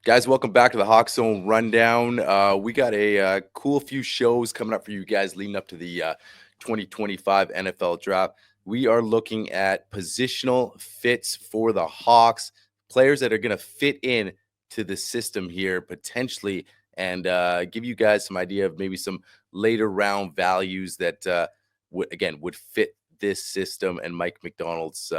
Guys, welcome back to the HawksZone Rundown. We got a cool few shows coming up for you guys leading up to the 2025 NFL Draft. We are looking at positional fits for the Hawks, players that are going to fit in to the system here potentially, and give you guys some idea of maybe some later round values that would fit this system and Mike McDonald's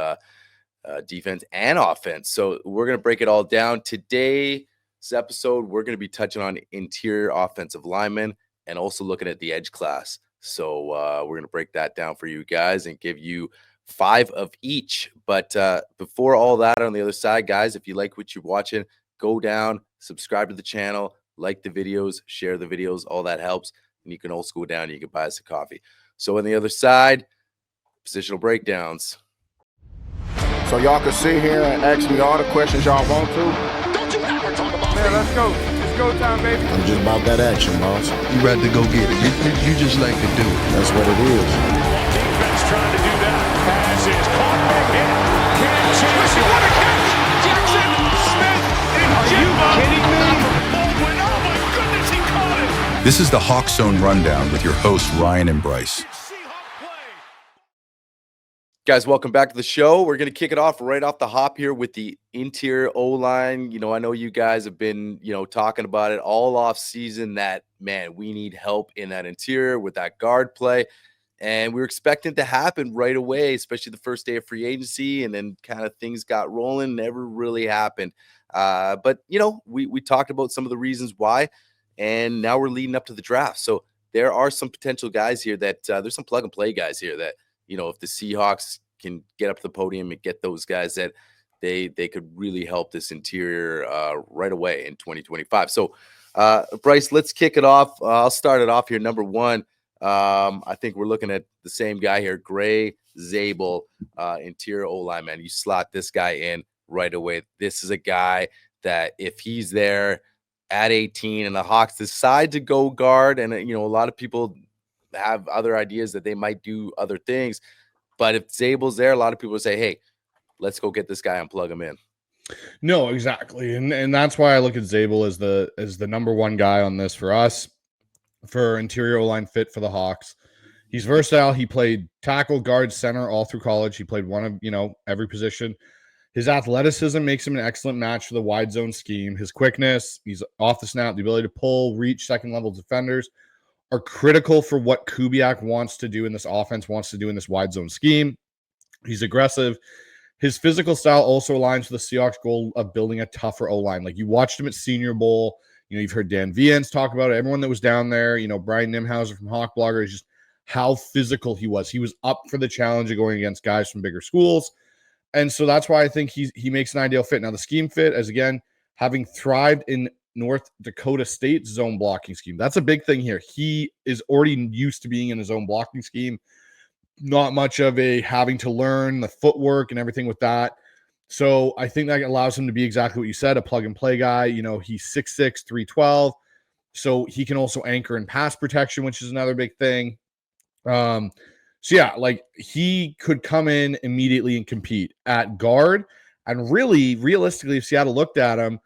defense and offense. So we're going to break it all down today. This episode, we're going to be touching on interior offensive linemen and also looking at the edge class. So we're going to break that down for you guys and give you 5 of each. But before all that, on the other side, guys, if you like what you're watching, go down, subscribe to the channel, like the videos, share the videos. All that helps. And you can also go down and you can buy us a coffee. So on the other side, positional breakdowns. So y'all can sit here and ask me all the questions y'all want to. Don't you ever talk about Man, let's go. It's go time, baby. I'm just about that action, boss. You ready to go get it. You just like to do it. That's what it is. Defense trying to do that. Pass is caught back in. Can't chase it. What a catch! Jackson Smith and Are you kidding me? Baldwin. Oh my goodness, he caught it. This is the HawksZone Rundown with your hosts, Ryan and Bryce. Guys, welcome back to the show. We're going to kick it off right off the hop here with the interior O-line. I know you guys have been, talking about it all off season that, man, we need help in that interior with that guard play. And we were expecting it to happen right away, especially the first day of free agency. And then kind of things got rolling, never really happened. But we talked about some of the reasons why, and now we're leading up to the draft. So there are some potential guys here that there's some plug and play guys here that, if the Seahawks can get up to the podium and get those guys that they could really help this interior right away in 2025. So, Bryce, let's kick it off. I'll start it off here. Number one, I think we're looking at the same guy here, Gray Zabel, interior O-line, man. You slot this guy in right away. This is a guy that if he's there at 18 and the Hawks decide to go guard, and, a lot of people have other ideas that they might do other things. But if Zabel's there, a lot of people say, hey, let's go get this guy and plug him in. No, exactly. And that's why I look at Zabel as the number one guy on this for us, for interior O-line fit for the Hawks. He's versatile. He played tackle, guard, center all through college. He played one of, every position. His athleticism makes him an excellent match for the wide zone scheme. His quickness, he's off the snap, the ability to pull, reach second level defenders are critical for what Kubiak wants to do in this offense, wants to do in this wide zone scheme. He's aggressive. His physical style also aligns with the Seahawks' goal of building a tougher O-line. Like you watched him at Senior Bowl. You've heard Dan Viens talk about it. Everyone that was down there, Brian Nimhauser from Hawk Blogger, is just how physical he was. He was up for the challenge of going against guys from bigger schools. And so that's why I think he makes an ideal fit. Now, the scheme fit, as again, having thrived in North Dakota State's zone blocking scheme. That's a big thing here. He is already used to being in his own blocking scheme. Not much of a having to learn the footwork and everything with that. So I think that allows him to be exactly what you said, a plug and play guy. He's 6'6", 312. So he can also anchor in pass protection, which is another big thing. So yeah, like he could come in immediately and compete at guard. And really, realistically, if Seattle looked at him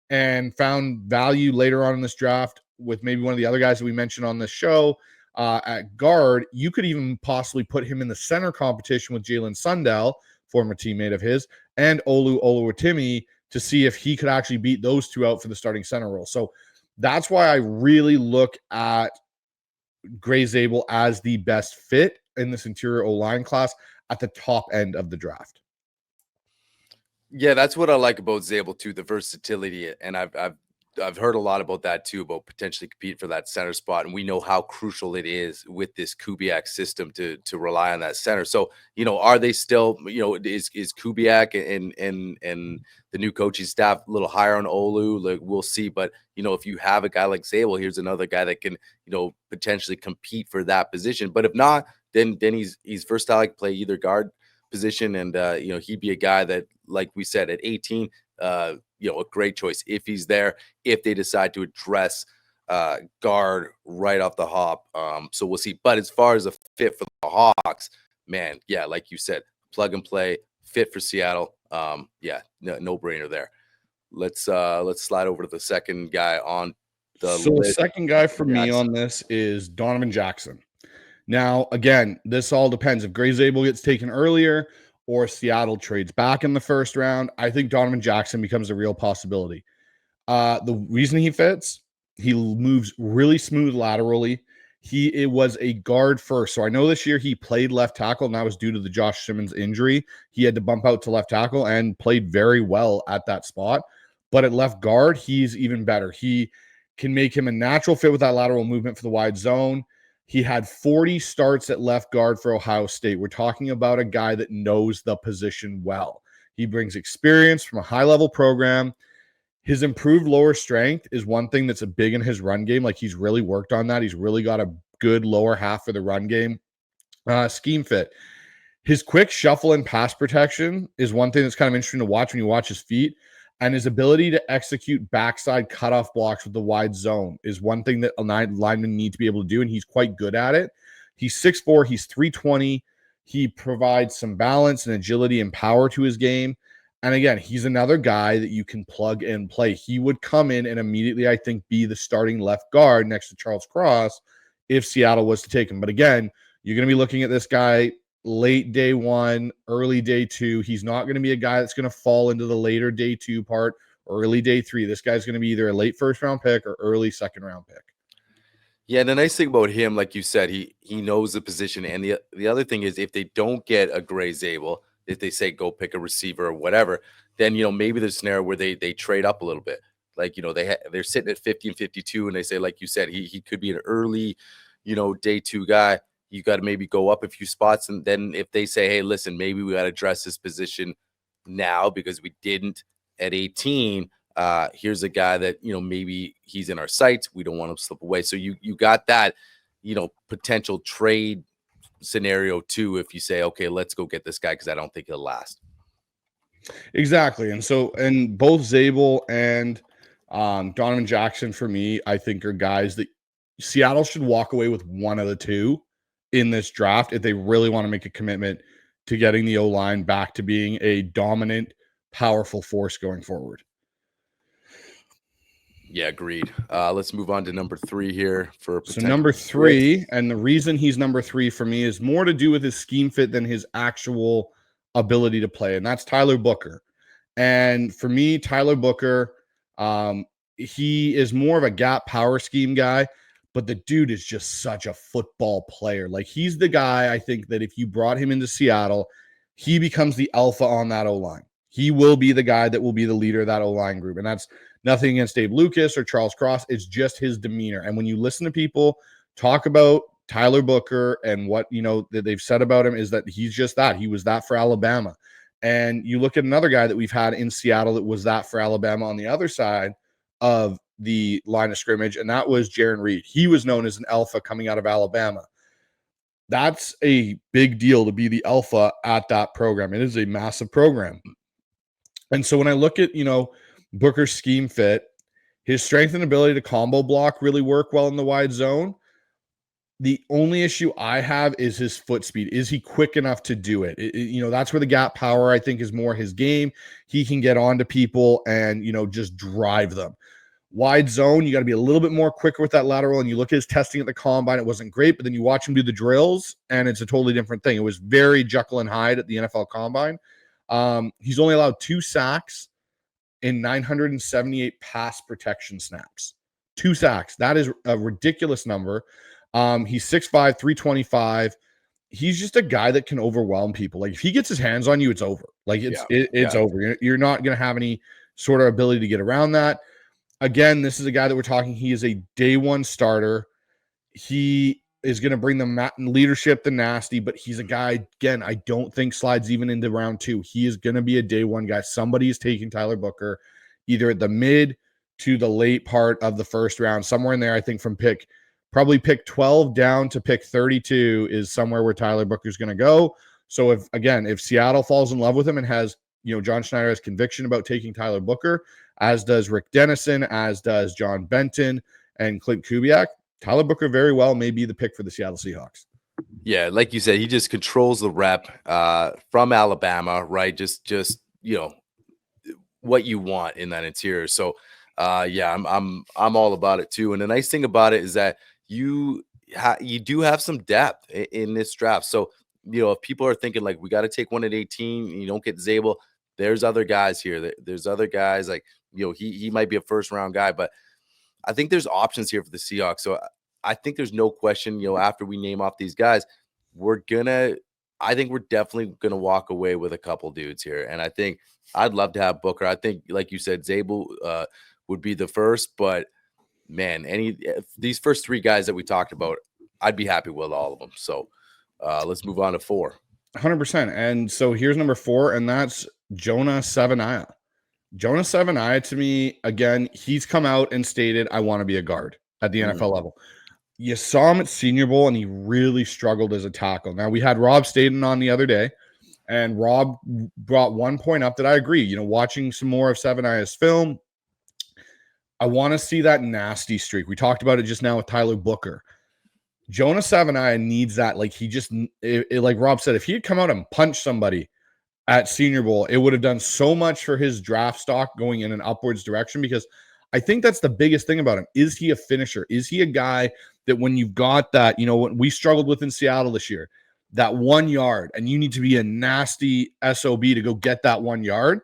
and found value later on in this draft with maybe one of the other guys that we mentioned on this show at guard, you could even possibly put him in the center competition with Jalen Sundell, former teammate of his, and Olu Oluwatimi to see if he could actually beat those two out for the starting center role. So that's why I really look at Gray Zabel as the best fit in this interior O-line class at the top end of the draft. Yeah, that's what I like about Zabel too, the versatility, and I've heard a lot about that too, about potentially competing for that center spot, and we know how crucial it is with this Kubiak system to rely on that center. So, are they still, is Kubiak and the new coaching staff a little higher on Olu? Like we'll see, but if you have a guy like Zabel, here's another guy that can potentially compete for that position. But if not, then he's versatile, like play either guard position, and he'd be a guy that, like we said, at 18, a great choice if he's there, if they decide to address guard right off the hop. So we'll see. But as far as a fit for the Hawks, man, yeah, like you said, plug and play fit for Seattle. No brainer there. let's slide over to the second guy on the So the list. second guy for me on this is Donovan Jackson. Now, again, this all depends. If Gray Zabel gets taken earlier or Seattle trades back in the first round, I think Donovan Jackson becomes a real possibility. The reason he fits, he moves really smooth laterally. It was a guard first. So I know this year he played left tackle, and that was due to the Josh Simmons injury. He had to bump out to left tackle and played very well at that spot. But at left guard, he's even better. He can make him a natural fit with that lateral movement for the wide zone. He had 40 starts at left guard for Ohio State. We're talking about a guy that knows the position well. He brings experience from a high-level program. His improved lower strength is one thing that's a big in his run game. Like, he's really worked on that. He's really got a good lower half for the run game. Scheme fit. His quick shuffle and pass protection is one thing that's kind of interesting to watch when you watch his feet. And his ability to execute backside cutoff blocks with the wide zone is one thing that linemen need to be able to do, and he's quite good at it. He's 6'4", he's 320. He provides some balance and agility and power to his game. And again, he's another guy that you can plug and play. He would come in and immediately, I think, be the starting left guard next to Charles Cross if Seattle was to take him. But again, you're going to be looking at this guy late day one, early day two. He's not going to be a guy that's going to fall into the later day two part or early day three. This guy's going to be either a late first round pick or early second round pick. Yeah, and the nice thing about him, like you said, he knows the position. And the other thing is, if they don't get a Gray Zabel, if they say go pick a receiver or whatever, then maybe there's a scenario where they trade up a little bit. Like they're sitting at 50 and 52, and they say, like you said, he could be an early day two guy. You got to maybe go up a few spots. And then if they say, hey, listen, maybe we got to address this position now because we didn't at 18. Here's a guy that, maybe he's in our sights. We don't want him to slip away. So you got that, potential trade scenario too. If you say, okay, let's go get this guy because I don't think he'll last. Exactly. And both Zabel and Donovan Jackson, for me, I think are guys that Seattle should walk away with one of the two in this draft if they really want to make a commitment to getting the O-line back to being a dominant, powerful force going forward. Yeah, agreed. Let's move on to number 3 here for number 3, and the reason he's number 3 for me is more to do with his scheme fit than his actual ability to play, and that's Tyler Booker. And for me, Tyler Booker, he is more of a gap power scheme guy, but the dude is just such a football player. Like, he's the guy, I think, that if you brought him into Seattle, he becomes the alpha on that O-line. He will be the guy that will be the leader of that O-line group. And that's nothing against Dave Lucas or Charles Cross. It's just his demeanor. And when you listen to people talk about Tyler Booker and what, that they've said about him is that he's just that. He was that for Alabama. And you look at another guy that we've had in Seattle that was that for Alabama on the other side of the line of scrimmage, and that was Jarran Reed. He was known as an alpha coming out of Alabama. That's a big deal to be the alpha at that program. It is a massive program. And so when I look at, Booker's scheme fit, his strength and ability to combo block really work well in the wide zone. The only issue I have is his foot speed. Is he quick enough to do it? That's where the gap power, I think, is more his game. He can get onto people and, just drive them. Wide zone, you got to be a little bit more quicker with that lateral. And you look at his testing at the combine, it wasn't great, but then you watch him do the drills, and it's a totally different thing. It was very Jekyll and Hyde at the NFL combine. He's only allowed 2 sacks in 978 pass protection snaps. 2 sacks. That is a ridiculous number. He's 6'5", 325. He's just a guy that can overwhelm people. Like, if he gets his hands on you, it's over. Like, it's over. You're not going to have any sort of ability to get around that. Again, this is a guy that we're talking. He is a day one starter. He is going to bring the leadership, the nasty, but he's a guy, again, I don't think slides even into round 2. He is going to be a day one guy. Somebody is taking Tyler Booker either at the mid to the late part of the first round, somewhere in there. I think from probably pick 12 down to pick 32 is somewhere where Tyler Booker is going to go. So if Seattle falls in love with him and has, John Schneider has conviction about taking Tyler Booker, as does Rick Dennison, as does John Benton and Clint Kubiak, Tyler Booker very well may be the pick for the Seattle Seahawks. Yeah, like you said, he just controls the rep from Alabama, right? Just what you want in that interior. So yeah, I'm all about it too. And the nice thing about it is that you do have some depth in this draft. So if people are thinking like we got to take one at 18, and you don't get Zabel, there's other guys here. There's other guys like he might be a first round guy, but I think there's options here for the Seahawks. So I think there's no question, after we name off these guys, I think we're definitely gonna walk away with a couple dudes here. And I think I'd love to have Booker. I think, like you said, Zabel would be the first, but man, these first three guys that we talked about, I'd be happy with all of them. So let's move on to 4. 100%. And so here's number 4, and that's Jonah Savaiinaea. Jonah Savaiinaea, to me, again, he's come out and stated, I want to be a guard at the NFL level. You saw him at Senior Bowl, and he really struggled as a tackle. Now, we had Rob Staten on the other day, and Rob brought one point up that I agree. Watching some more of Savaiinaea's film, I want to see that nasty streak. We talked about it just now with Tyler Booker. Jonah Savaiinaea needs that. Like, like Rob said, if he had come out and punched somebody at Senior Bowl, it would have done so much for his draft stock going in an upwards direction, because I think that's the biggest thing about him. Is he a finisher? Is he a guy that when you've got that, what we struggled with in Seattle this year, that 1 yard, and you need to be a nasty SOB to go get that 1 yard?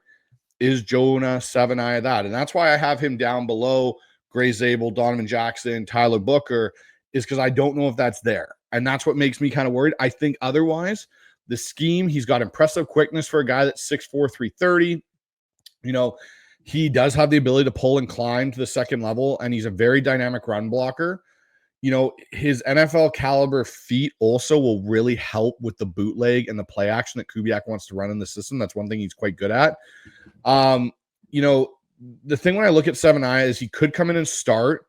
Is Jonah Savaiinaea that? And that's why I have him down below Gray Zabel, Donovan Jackson, Tyler Booker, is because I don't know if that's there. And that's what makes me kind of worried. I think otherwise, the scheme, he's got impressive quickness for a guy that's 6'4", 330. He does have the ability to pull and climb to the second level, and he's a very dynamic run blocker. His NFL caliber feet also will really help with the bootleg and the play action that Kubiak wants to run in the system. That's one thing he's quite good at. The thing when I look at Savaiinaea is he could come in and start.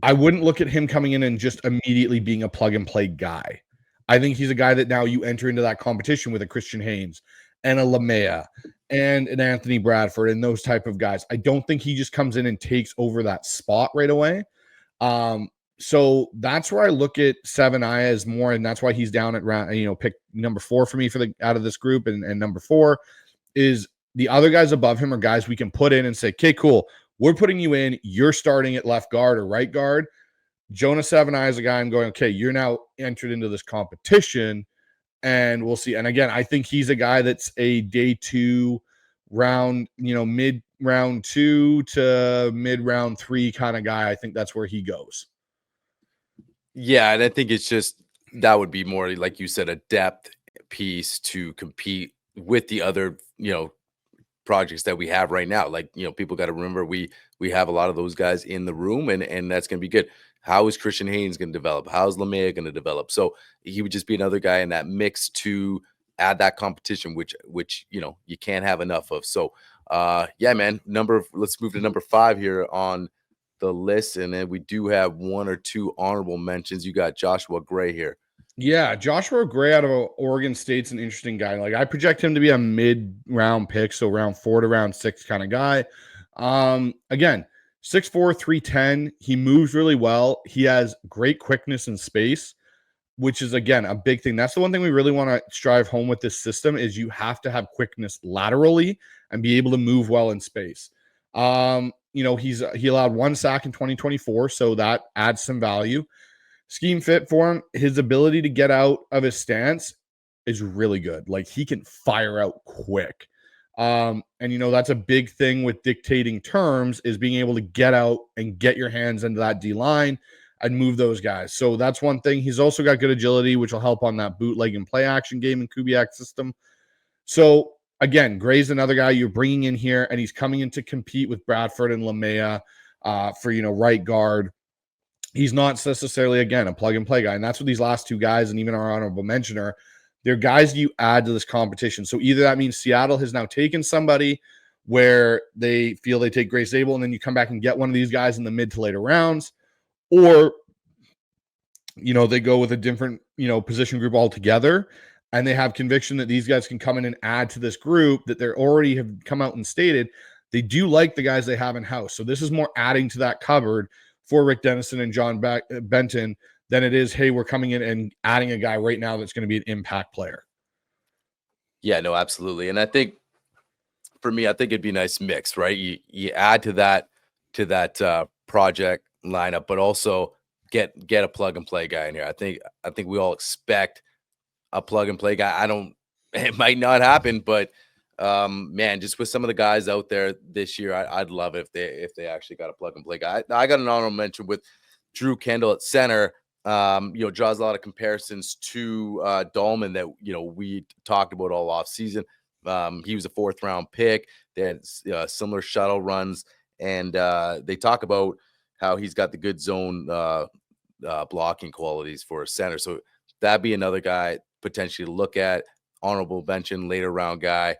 I wouldn't look at him coming in and just immediately being a plug and play guy. I think he's a guy that now you enter into that competition with a Christian Haynes and a Lamea and an Anthony Bradford and those type of guys. I don't think he just comes in and takes over that spot right away. So that's where I look at Savaiinaea as more, and that's why he's down at round, pick number 4 for me out of this group. And number 4 is the other guys above him are guys we can put in and say, okay, cool, we're putting you in, you're starting at left guard or right guard. Jonah Savaiinaea is a guy I'm going, okay, you're now entered into this competition, and we'll see. And again, I think he's a guy that's a day 2 round, mid round 2 to mid round 3 kind of guy. I think that's where he goes. Yeah, and I think it's just that would be more, like you said, a depth piece to compete with the other, projects that we have right now. Like, people got to remember we have a lot of those guys in the room, and that's going to be good. How is Christian Haynes going to develop? How's Lamea going to develop? So he would just be another guy in that mix to add that competition, which you can't have enough of. So yeah, man, let's move to number 5 here on the list. And then we do have 1 or 2 honorable mentions. You got Joshua Gray here. Yeah, Joshua Gray out of Oregon State's an interesting guy. Like, I project him to be a mid-round pick, so round 4 to round 6 kind of guy. Again, 6'4", 310. He moves really well. He has great quickness and space, which is, again, a big thing. That's the one thing we really want to strive home with this system is you have to have quickness laterally and be able to move well in space. He allowed 1 sack in 2024, so that adds some value. Scheme fit for him. His ability to get out of his stance is really good. Like, he can fire out quick. And that's a big thing with dictating terms is being able to get out and get your hands into that D line and move those guys. So that's one thing. He's also got good agility, which will help on that bootleg and play action game in Kubiak's system. So again, Gray's another guy you're bringing in here, and he's coming in to compete with Bradford and Lamea for, right guard. He's not necessarily, again, a plug-and-play guy, and that's what these last 2 guys and even our honorable mention are. They're guys you add to this competition. So either that means Seattle has now taken somebody where they feel they take Gray Zabel, and then you come back and get one of these guys in the mid to later rounds, or, they go with a different, position group altogether, and they have conviction that these guys can come in and add to this group that they already have come out and stated they do like the guys they have in-house. So this is more adding to that cupboard for Rick Dennison and John Benton than it is, hey, we're coming in and adding a guy right now that's going to be an impact player. Yeah, no, absolutely. And I think for me, I think it'd be a nice mix, right? You add to that project lineup, but also get a plug and play guy in here. I think we all expect a plug and play guy. I don't. It might not happen, but man, just with some of the guys out there this year, I'd love it if they actually got a plug and play guy. I got an honorable mention with Drew Kendall at center. Draws a lot of comparisons to Dahlman that we talked about all off season. He was a 4th round pick. They had similar shuttle runs, and they talk about how he's got the good zone blocking qualities for a center. So that'd be another guy potentially to look at. Honorable mention, later round guy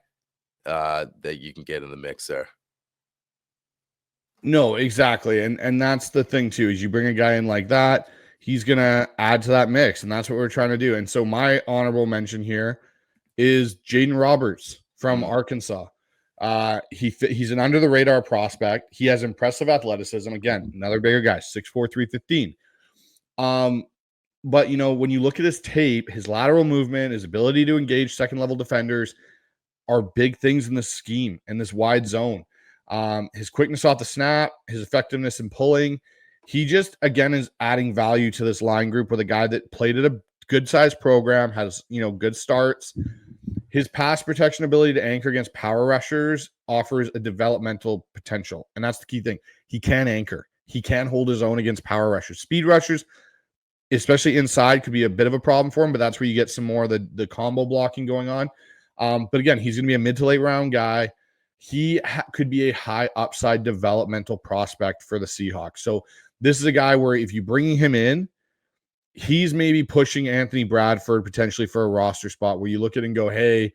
that you can get in the mix there. No, exactly. And that's the thing too, is you bring a guy in like that, he's going to add to that mix. And that's what we're trying to do. And so my honorable mention here is Jaden Roberts from Arkansas. He's an under the radar prospect. He has impressive athleticism. Again, another bigger guy, 6'4", 315. But when you look at his tape, his lateral movement, his ability to engage second level defenders are big things in this scheme and this wide zone. His quickness off the snap, his effectiveness in pulling, he just, again, is adding value to this line group with a guy that played at a good sized program, has, good starts. His pass protection ability to anchor against power rushers offers a developmental potential. And that's the key thing. He can anchor. He can hold his own against power rushers. Speed rushers, especially inside, could be a bit of a problem for him, but that's where you get some more of the combo blocking going on. But again, he's going to be a mid to late round guy. He could be a high upside developmental prospect for the Seahawks. So this is a guy where if you bring him in, he's maybe pushing Anthony Bradford potentially for a roster spot where you look at it and go, hey,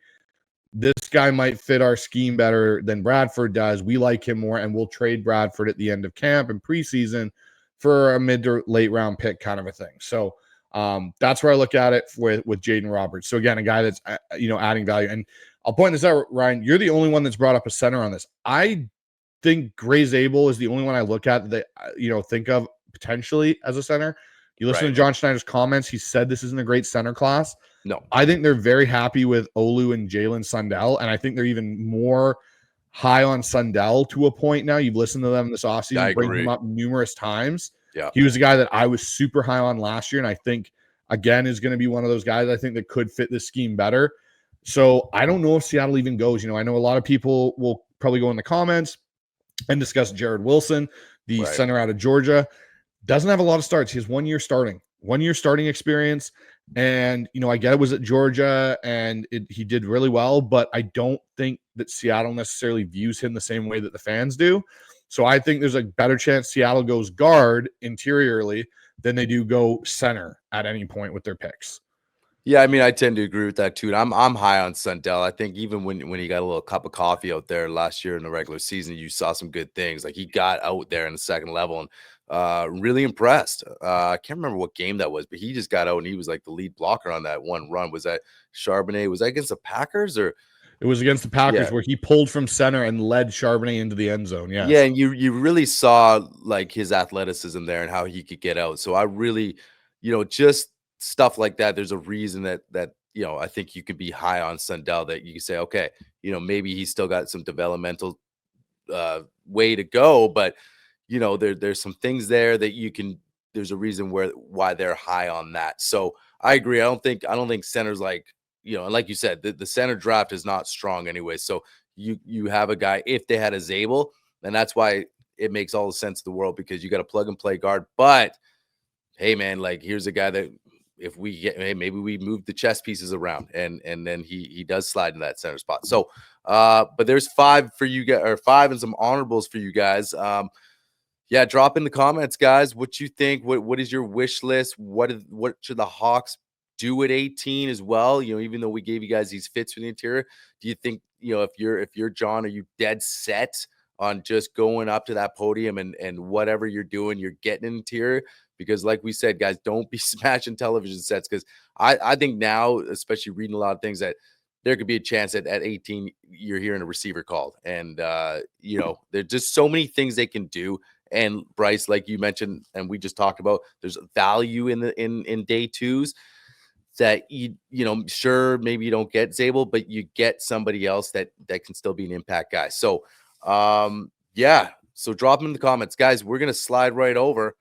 this guy might fit our scheme better than Bradford does. We like him more, and we'll trade Bradford at the end of camp and preseason for a mid to late round pick kind of a thing. So that's where I look at it with Jaden Roberts. So again, a guy that's, adding value. And I'll point this out, Ryan, you're the only one that's brought up a center on this. I think Gray Zabel is the only one I look at that, think of potentially as a center. You listen to John Schneider's comments. He said this isn't a great center class. No, I think they're very happy with Olu and Jalen Sundell. And I think they're even more high on Sundell to a point now. You've listened to them this offseason, bring him up numerous times. Yeah. He was a guy that I was super high on last year. And I think, again, is going to be one of those guys I think that could fit this scheme better. So I don't know if Seattle even goes. I know a lot of people will probably go in the comments and discuss Jared Wilson, the center out of Georgia. Doesn't have a lot of starts. He has 1 year starting experience. And, I get it was at Georgia and he did really well, but I don't think that Seattle necessarily views him the same way that the fans do. So I think there's a better chance Seattle goes guard interiorly than they do go center at any point with their picks. Yeah, I mean, I tend to agree with that too. And I'm high on Sundell. I think even when he got a little cup of coffee out there last year in the regular season, you saw some good things. Like he got out there in the second level and really impressed. I can't remember what game that was, but he just got out and he was like the lead blocker on that one run. Was that Charbonnet? Was that against the Packers or? It was against the Packers where he pulled from center and led Charbonnet into the end zone. Yeah, and you really saw like his athleticism there and how he could get out. So I really, just stuff like that. There's a reason that I think you could be high on Sundell, that you can say, okay, maybe he's still got some developmental way to go, but there's some things there that you can. There's a reason why they're high on that. So I agree. I don't think center's like. And like you said, the center draft is not strong anyway. So you have a guy, if they had a Zabel, and that's why it makes all the sense in the world, because you got a plug and play guard. But hey, man, like here's a guy that if we get, hey, maybe we move the chess pieces around and then he does slide in that center spot. So but there's 5 for you guys, or 5 and some honorables for you guys. Yeah, drop in the comments, guys, what you think. What is your wish list? What should the Hawks do at 18 as well? Even though we gave you guys these fits for the interior, do you think, if you're John, are you dead set on just going up to that podium and whatever you're doing, you're getting an interior? Because like we said, guys, don't be smashing television sets, because I think now, especially reading a lot of things, that there could be a chance that at 18 you're hearing a receiver called, and there's just so many things they can do. And Bryce, like you mentioned and we just talked about, there's value in day twos. that sure, maybe you don't get Zabel, but you get somebody else that can still be an impact guy. So yeah, so drop them in the comments, guys. We're gonna slide right over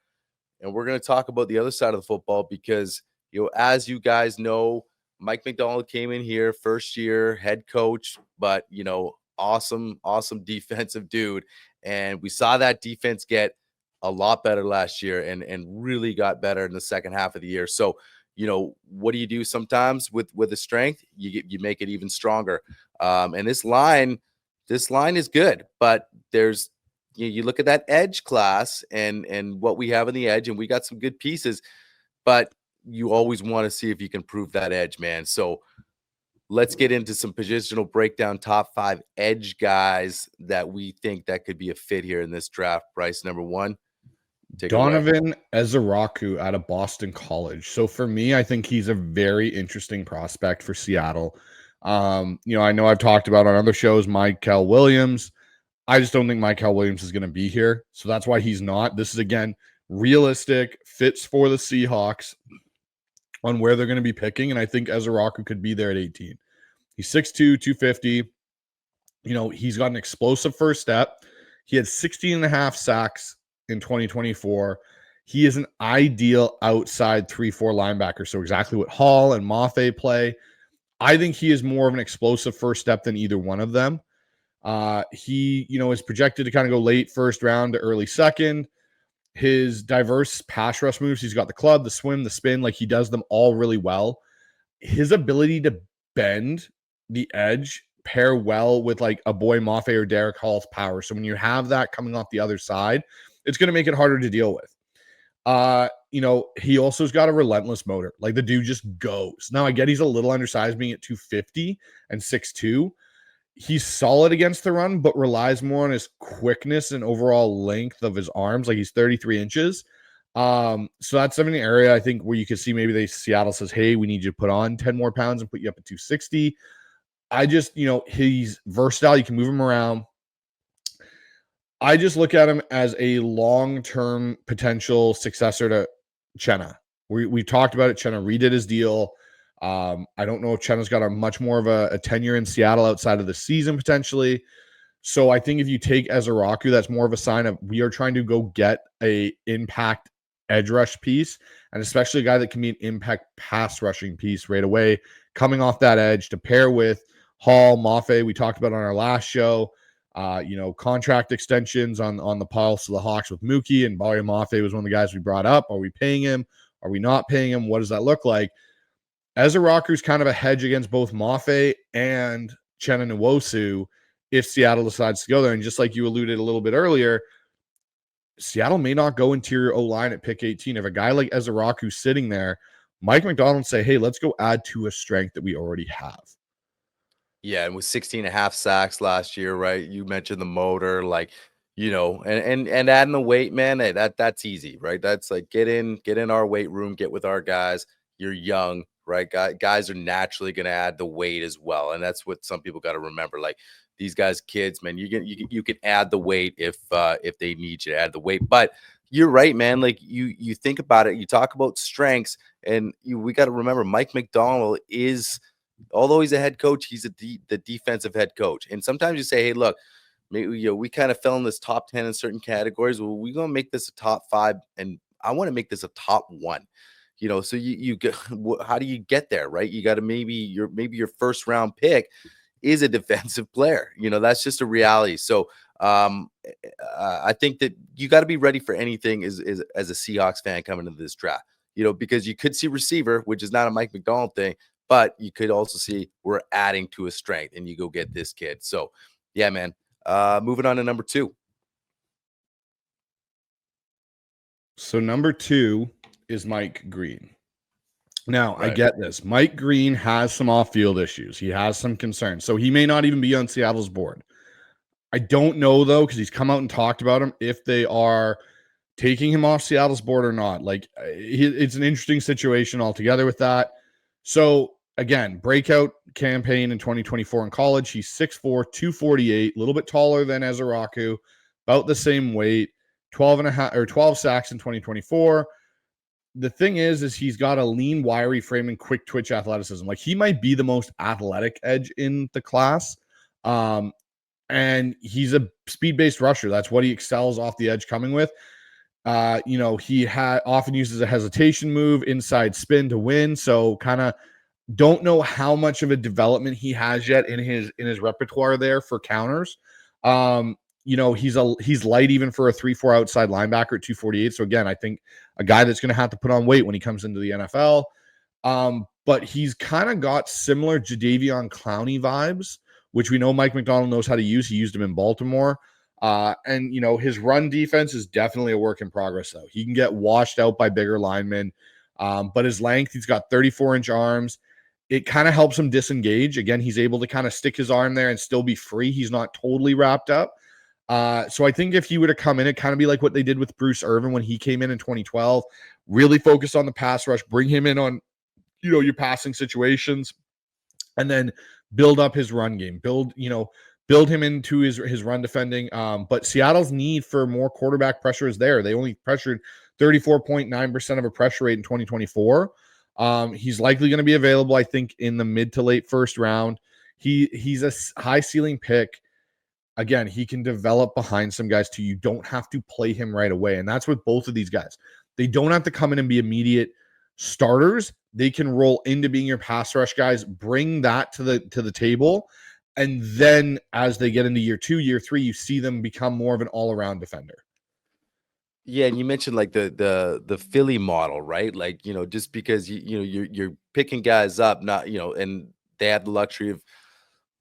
and we're gonna talk about the other side of the football because as you guys know, Mike McDonald came in here first year head coach, but awesome defensive dude, and we saw that defense get a lot better last year and really got better in the second half of the year. So what do you do sometimes with the strength? You make it even stronger. And this line is good, but there's you look at that edge class and what we have in the edge, and we got some good pieces, but you always want to see if you can prove that edge, man. So let's get into some positional breakdown, top 5 edge guys that we think that could be a fit here in this draft. Bryce, number 1. Donovan Ezeraku out of Boston College. So for me, I think he's a very interesting prospect for Seattle. I know I've talked about on other shows, Michael Williams. I just don't think Michael Williams is going to be here. So that's why he's not. This is, again, realistic, fits for the Seahawks on where they're going to be picking. And I think Ezeraku could be there at 18. He's 6'2", 250. He's got an explosive first step. He had 16.5 sacks in 2024. He is an ideal outside 3-4 linebacker. So exactly what Hall and Mafe play. I think he is more of an explosive first step than either one of them. He, is projected to kind of go late first round to early second. His diverse pass rush moves, he's got the club, the swim, the spin, like he does them all really well. His ability to bend the edge pair well with like a Boy Mafe or Derek Hall's power. So when you have that coming off the other side, it's going to make it harder to deal with. He also has got a relentless motor. Like the dude just goes. Now I get he's a little undersized being at 250 and 6'2". He's solid against the run, but relies more on his quickness and overall length of his arms. Like he's 33 inches. So that's an area I think where you could see maybe Seattle says, hey, we need you to put on 10 more pounds and put you up at 260. I just, he's versatile. You can move him around. I just look at him as a long-term potential successor to Chenna. We talked about it. Chenna redid his deal. I don't know if Chenna's got a much more of a tenure in Seattle outside of the season potentially. So I think if you take Ezeraku, that's more of a sign of we are trying to go get a impact edge rush piece, and especially a guy that can be an impact pass rushing piece right away, coming off that edge to pair with Hall, Mafe. We talked about on our last show. Contract extensions on the pulse of the Hawks with Mookie, and Boy Mafe was one of the guys we brought up. Are we paying him? Are we not paying him? What does that look like? Ezeraku's kind of a hedge against both Mafe and Chenna Nwosu if Seattle decides to go there. And just like you alluded a little bit earlier, Seattle may not go interior O-line at pick 18. If a guy like Ezeraku's sitting there, Mike McDonald say, hey, let's go add to a strength that we already have. Yeah, and with 16.5 sacks last year, right? You mentioned the motor, and adding the weight, man, that's easy, right? That's like get in our weight room, get with our guys. You're young, right? Guys are naturally going to add the weight as well, and that's what some people got to remember. Like these guys, kids, man, you can add the weight if they need you to add the weight. But you're right, man. Like you think about it, you talk about strengths, and we got to remember Mike McDonald is. Although he's a head coach, he's the defensive head coach. And sometimes you say, hey, look, maybe we kind of fell in this top 10 in certain categories. Well, we're going to make this a top 5, and I want to make this a top 1. So you get, how do you get there, right? You got to maybe your first round pick is a defensive player. That's just a reality. So I think that you got to be ready for anything as a Seahawks fan coming into this draft. Because you could see receiver, which is not a Mike McDonald thing. But you could also see we're adding to a strength, and you go get this kid. So, yeah, man. Moving on to number 2. So number 2 is Mike Green. Now, right. I get this. Mike Green has some off-field issues. He has some concerns. So he may not even be on Seattle's board. I don't know, though, because he's come out and talked about him, if they are taking him off Seattle's board or not. Like, it's an interesting situation altogether with that. So, again, breakout campaign in 2024 in college. He's 6'4", 248, a little bit taller than Ezeraku, about the same weight, 12 sacks in 2024. the thing is he's got a lean, wiry frame and quick twitch athleticism. Like, he might be the most athletic edge in the class. And he's a speed-based rusher. That's what he excels off the edge coming with. He often uses a hesitation move, inside spin to win. So kind of don't know how much of a development he has yet in his repertoire there for counters. He's light even for a 3-4 outside linebacker at 248. So again, I think a guy that's going to have to put on weight when he comes into the NFL. But he's kind of got similar Jadeveon Clowney vibes, which we know Mike Macdonald knows how to use. He used him in Baltimore. And his run defense is definitely a work in progress, though. He can get washed out by bigger linemen. But his length, he's got 34-inch arms. It kind of helps him disengage. Again, he's able to kind of stick his arm there and still be free. He's not totally wrapped up. So I think if he were to come in, it'd kind of be like what they did with Bruce Irvin when he came in 2012, really focus on the pass rush, bring him in on, your passing situations, and then build up his run game, build him into his run defending. But Seattle's need for more quarterback pressure is there. They only pressured 34.9% of a pressure rate in 2024. He's likely going to be available, I think, in the mid to late first round. He's a high ceiling pick. Again, he can develop behind some guys too. You don't have to play him right away. And that's with both of these guys. They don't have to come in and be immediate starters. They can roll into being your pass rush guys, bring that to the table. And then as they get into year 2, year 3, you see them become more of an all-around defender. Yeah, and you mentioned like the Philly model, right? Like, just because you're picking guys up, not, and they have the luxury of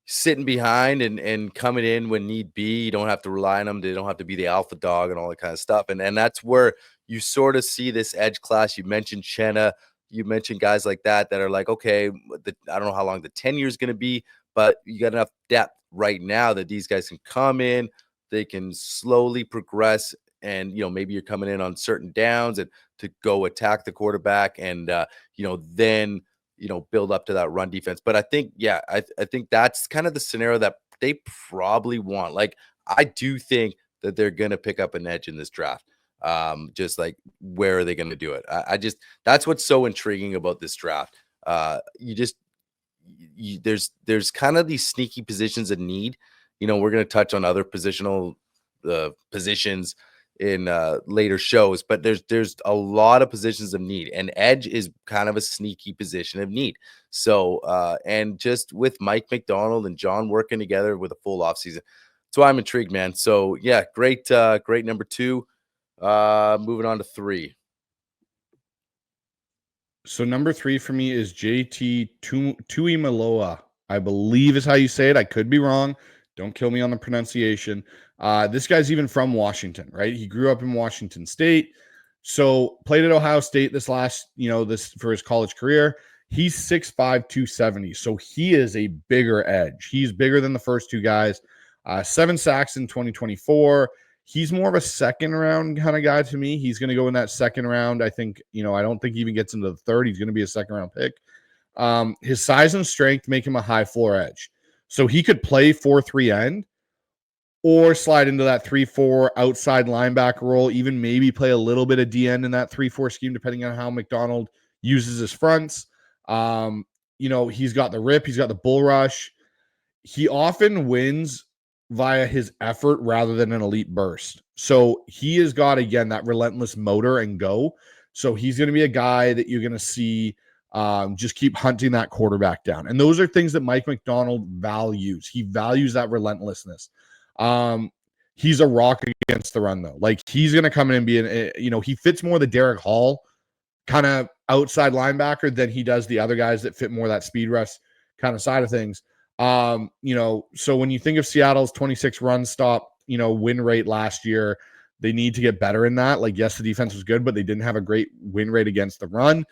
sitting behind and coming in when need be. You don't have to rely on them. They don't have to be the alpha dog and all that kind of stuff. And that's where you sort of see this edge class. You mentioned Chenna, you mentioned guys like that are like, okay, I don't know how long the tenure is going to be, but you got enough depth right now that these guys can come in, they can slowly progress. And, maybe you're coming in on certain downs and to go attack the quarterback and, then, build up to that run defense. But I think, I think that's kind of the scenario that they probably want. Like, I do think that they're going to pick up an edge in this draft. Just like, where are they going to do it? That's what's so intriguing about this draft. There's kind of these sneaky positions of need. We're going to touch on other positional positions in later shows, but there's a lot of positions of need, and edge is kind of a sneaky position of need. So and just with Mike Macdonald and John working together with a full offseason, so I'm intrigued, man. So yeah, great number 2. Moving on to 3. So number 3 for me is JT Tuimoloau, I believe is how you say it. I could be wrong. Don't kill me on the pronunciation. This guy's even from Washington, right? He grew up in Washington State. So played at Ohio State this for his college career. He's 6'5", 270. So he is a bigger edge. He's bigger than the first 2 guys. 7 sacks in 2024. He's more of a second round kind of guy to me. He's going to go in that second round. I think, I don't think he even gets into the third. He's going to be a second round pick. His size and strength make him a high floor edge. So he could play 4-3 end or slide into that 3-4 outside linebacker role, even maybe play a little bit of D end in that 3-4 scheme, depending on how Macdonald uses his fronts. He's got the rip. He's got the bull rush. He often wins via his effort rather than an elite burst. So he has got, again, that relentless motor and go. So he's going to be a guy that you're going to see just keep hunting that quarterback down. And those are things that Mike Macdonald values. He values that relentlessness. He's a rock against the run, though. Like, he's going to come in and be he fits more the Derek Hall kind of outside linebacker than he does the other guys that fit more that speed rush kind of side of things. So when you think of Seattle's 26 run stop, win rate last year, they need to get better in that. Like, yes, the defense was good, but they didn't have a great win rate against the run.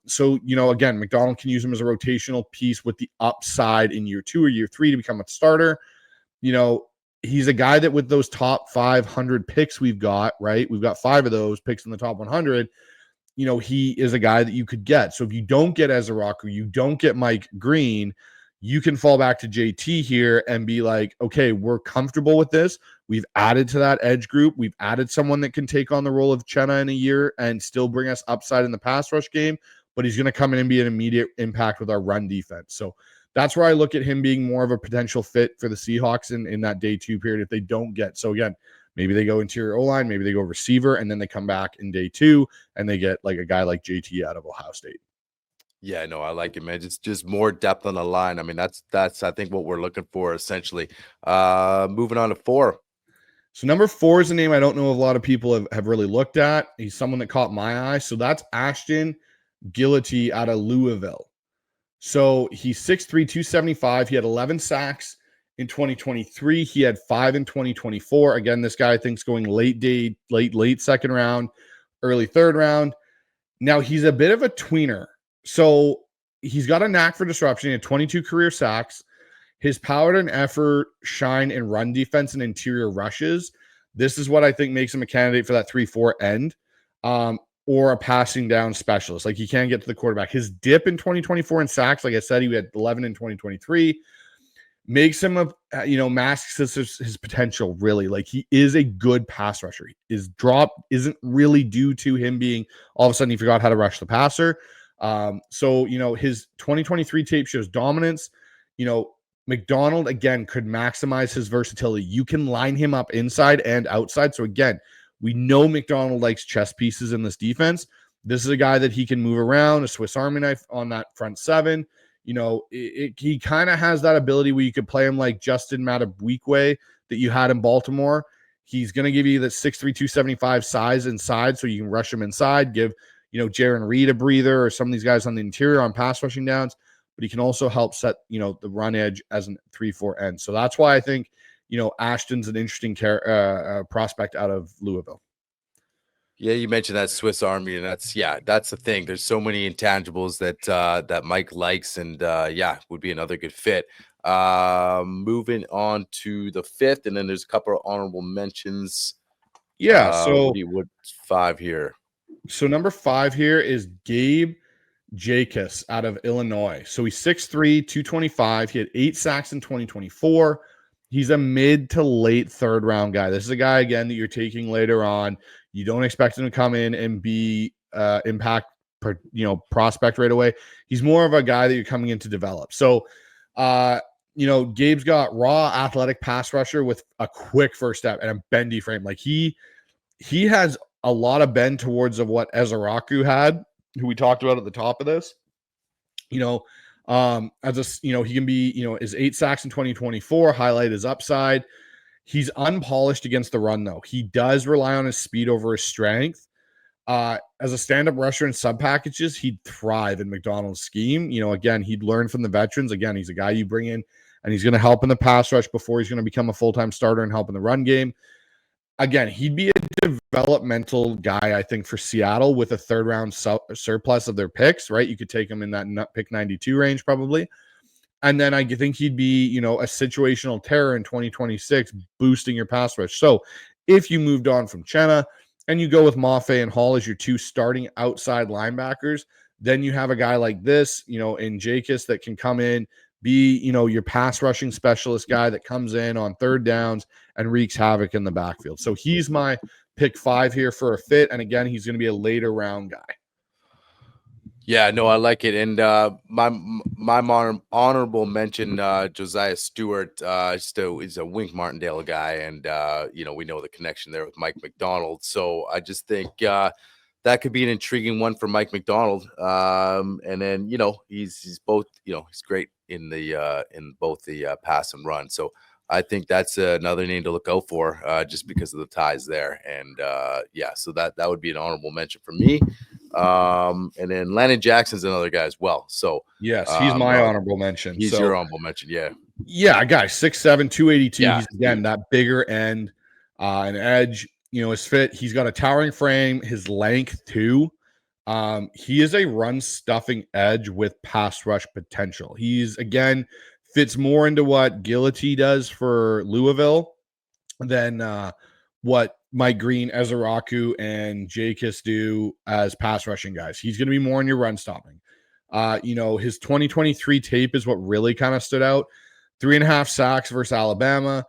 So, again, Macdonald can use him as a rotational piece with the upside in year 2 or year 3 to become a starter. He's a guy that with those top 500 picks we've got, right? We've got 5 of those picks in the top 100. He is a guy that you could get. So if you don't get Ezra Rocker, you don't get Mike Green, you can fall back to JT here and be like, okay, we're comfortable with this. We've added to that edge group. We've added someone that can take on the role of Chenna in a year and still bring us upside in the pass rush game, but he's going to come in and be an immediate impact with our run defense. So that's where I look at him being more of a potential fit for the Seahawks in that day 2 period if they don't get. So again, maybe they go interior O-line, maybe they go receiver, and then they come back in day 2 and they get like a guy like JT out of Ohio State. Yeah, no, I like it, man. Just more depth on the line. I mean, that's I think what we're looking for essentially. Moving on to 4. So number 4 is a name I don't know if a lot of people have really looked at. He's someone that caught my eye. So that's Ashton Gillety out of Louisville. So he's 6'3", 275. He had 11 sacks in 2023. He had 5 in 2024. Again, this guy I think is going late second round, early third round. Now he's a bit of a tweener. So he's got a knack for disruption. He had 22 career sacks. His power and effort shine in run defense and interior rushes. This is what I think makes him a candidate for that 3-4 end, or a passing down specialist. Like he can get to the quarterback. His dip in 2024 in sacks, like I said, he had 11 in 2023. Makes him masks his potential really. Like he is a good pass rusher. His drop isn't really due to him being all of a sudden he forgot how to rush the passer. So his 2023 tape shows dominance. McDonald again could maximize his versatility. You can line him up inside and outside. So again, we know McDonald likes chess pieces in this defense. This is a guy that he can move around, a Swiss Army knife on that front 7. He kind of has that ability where you could play him like Justin Madubuikwe that you had in Baltimore. He's going to give you that 6'3", 275 size inside, so you can rush him inside, give Jaron Reed a breather or some of these guys on the interior on pass rushing downs, but he can also help set, the run edge as a 3-4 end. So that's why I think, Ashton's an interesting prospect out of Louisville. Yeah, you mentioned that Swiss Army, and that's the thing. There's so many intangibles that Mike likes, and would be another good fit. Moving on to the 5th, and then there's a couple of honorable mentions. Yeah, what 5 here? So number 5 here is Gabe Jacobs out of Illinois. So he's 6'3", 225. He had 8 sacks in 2024. He's a mid to late third round guy. This is a guy, again, that you're taking later on. You don't expect him to come in and be impact, prospect right away. He's more of a guy that you're coming in to develop. So, Gabe's got raw athletic pass rusher with a quick first step and a bendy frame. Like he has a lot of bend towards of what Ezeraku had, who we talked about at the top of this. He can be, his 8 sacks in 2024 highlight his upside. He's unpolished against the run, though. He does rely on his speed over his strength. As a stand-up rusher in sub packages, he'd thrive in McDonald's scheme. Again, he'd learn from the veterans. Again, he's a guy you bring in, and he's going to help in the pass rush before he's going to become a full-time starter and help in the run game. Again, he'd be a developmental guy, I think, for Seattle with a third-round surplus of their picks, right? You could take him in that pick 92 range probably. And then I think he'd be, a situational terror in 2026, boosting your pass rush. So if you moved on from Chenna and you go with Mafe and Hall as your 2 starting outside linebackers, then you have a guy like this, in Jacobs that can come in, be, your pass rushing specialist guy that comes in on third downs and wreaks havoc in the backfield. So he's my pick 5 here for a fit. And again, he's going to be a later round guy. Yeah, no, I like it. And my honorable mention, Josiah Stewart, is a Wink Martindale guy. And, we know the connection there with Mike McDonald. So I just think that could be an intriguing one for Mike McDonald. And then, he's both, he's great in both the pass and run. So I think that's another name to look out for just because of the ties there. And so that would be an honorable mention for me. And then Landon Jackson's another guy as well. So yes, he's my honorable mention. He's your honorable mention. Yeah. Yeah. Guy 6'7", 282. Yeah, he's again, that bigger end, an edge, his fit. He's got a towering frame, his length too. He is a run stuffing edge with pass rush potential. He's again fits more into what Gillety does for Louisville than what Mike Green, Ezeraku, and Jacobs do as pass rushing guys. He's going to be more in your run stopping. His 2023 tape is what really kind of stood out. 3.5 sacks versus Alabama.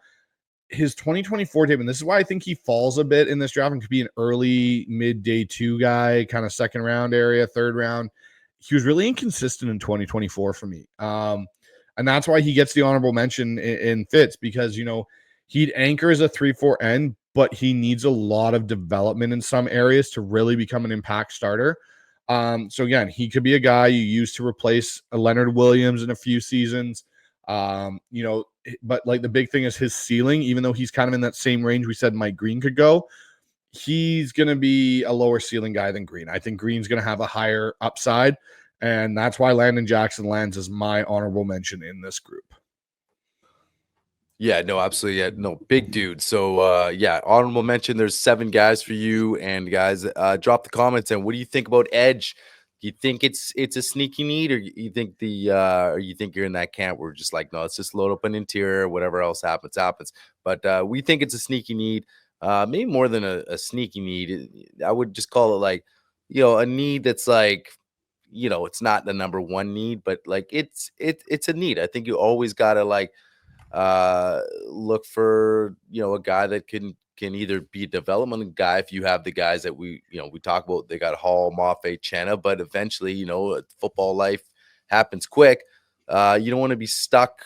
His 2024 tape, and this is why I think he falls a bit in this draft and could be an early mid day 2 guy, kind of second round area, third round. He was really inconsistent in 2024 for me. And that's why he gets the honorable mention in Fitz, because, he'd anchor as a 3-4 end, but he needs a lot of development in some areas to really become an impact starter. So again, he could be a guy you use to replace a Leonard Williams in a few seasons. But like the big thing is his ceiling, even though he's kind of in that same range we said Mike Green could go, he's going to be a lower ceiling guy than Green. I think Green's going to have a higher upside, and that's why Landon Jackson lands as my honorable mention in this group. Yeah, no, absolutely. Yeah, no, big dude. So honorable mention. There's 7 guys for you, and guys, drop the comments. And what do you think about edge? Do you think it's a sneaky need, or you think you think you're in that camp where we're just like, no, let's just load up an interior, whatever else happens. But we think it's a sneaky need, maybe more than a sneaky need. I would just call it like, a need that's like, it's not the number one need, but like it's a need. I think you always gotta like look for a guy that can either be a development guy if you have the guys that we talk about. They got Hall, Mafe, Chenna, but eventually football life happens quick. You don't want to be stuck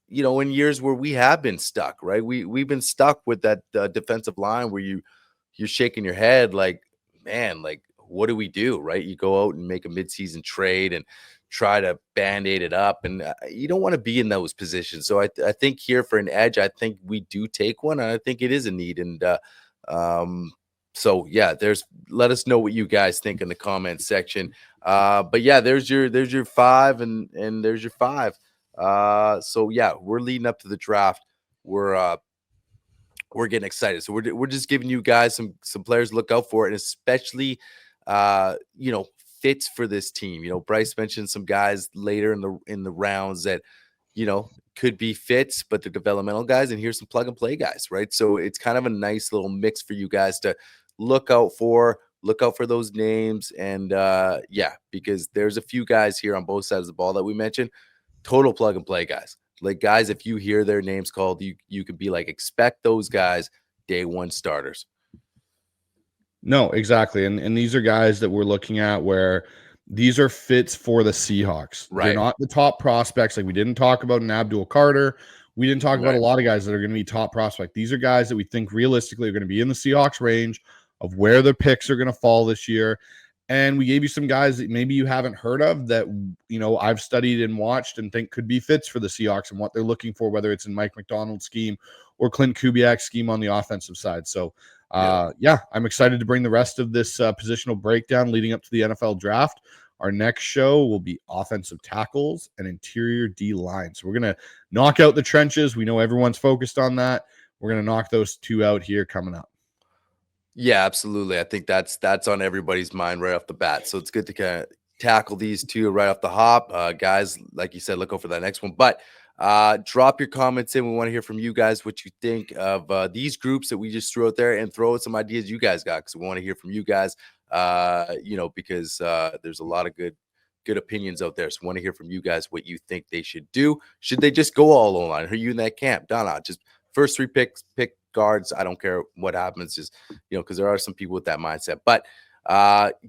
in years where we have been stuck, right? We've been stuck with that defensive line where you're shaking your head like, man, like what do we do, right? You go out and make a midseason trade and try to band-aid it up, and you don't want to be in those positions. So I think here for an edge, I think we do take one, and I think it is a need. And so yeah, let us know what you guys think in the comments section. But yeah, there's your 5, and there's your 5. So yeah, we're leading up to the draft. We're getting excited. So we're just giving you guys some players to look out for, and especially fits for this team. Bryce mentioned some guys later in the rounds that could be fits, but they're developmental guys, and here's some plug and play guys, right? So it's kind of a nice little mix for you guys to look out for those names. And because there's a few guys here on both sides of the ball that we mentioned, total plug and play guys. Like guys, if you hear their names called, you could be like, expect those guys day 1 starters. No, exactly. And these are guys that we're looking at where these are fits for the Seahawks. Right. They're not the top prospects. Like we didn't talk about an Abdul Carter. We didn't talk about a lot of guys that are going to be top prospect. These are guys that we think realistically are going to be in the Seahawks range of where their picks are going to fall this year. And we gave you some guys that maybe you haven't heard of that, I've studied and watched and think could be fits for the Seahawks and what they're looking for, whether it's in Mike McDonald's scheme or Clint Kubiak's scheme on the offensive side. So, I'm excited to bring the rest of this positional breakdown leading up to the NFL draft. Our next show will be offensive tackles and interior D line. So we're going to knock out the trenches. We know everyone's focused on that. We're going to knock those 2 out here coming up. Yeah, absolutely. I think that's on everybody's mind right off the bat. So it's good to kind of tackle these 2 right off the hop. Guys, like you said, look out for that next one. But drop your comments in. We want to hear from you guys what you think of these groups that we just threw out there, and throw out some ideas you guys got, because we want to hear from you guys. Because there's a lot of good opinions out there. So we want to hear from you guys what you think they should do. Should they just go all online? Are you in that camp? Donna, just first 3 picks, pick guards. I don't care what happens, just because there are some people with that mindset. But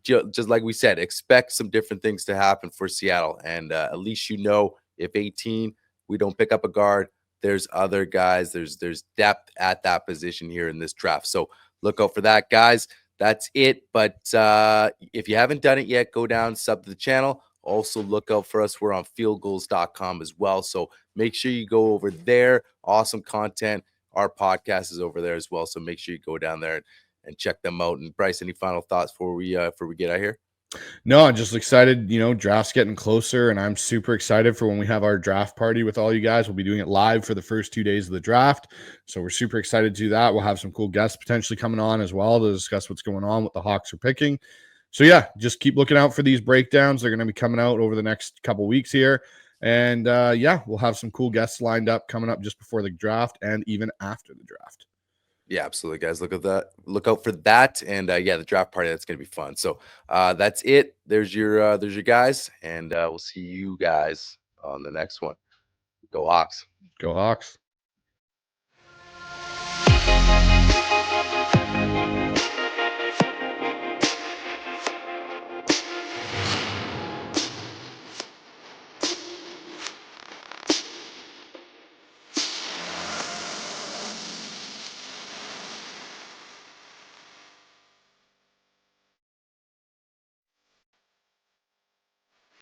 just like we said, expect some different things to happen for Seattle, and at least if 18 we don't pick up a guard, there's other guys, there's depth at that position here in this draft. So look out for that, guys. That's it. But if you haven't done it yet, go down, sub to the channel. Also look out for us. We're on fieldgoals.com as well. So make sure you go over there. Awesome content. Our podcast is over there as well. So make sure you go down there and check them out. And Bryce, any final thoughts before we get out here? No, I'm just excited. Draft's getting closer, and I'm super excited for when we have our draft party with all you guys. We'll be doing it live for the first 2 days of the draft. So we're super excited to do that. We'll have some cool guests potentially coming on as well to discuss what's going on, what the Hawks are picking. So yeah, just keep looking out for these breakdowns. They're going to be coming out over the next couple weeks here. And we'll have some cool guests lined up coming up just before the draft and even after the draft. Yeah, absolutely, guys. Look at that. Look out for that. And yeah, the draft party, that's gonna be fun. So that's it. There's your guys, and we'll see you guys on the next one. Go Hawks. Go Hawks.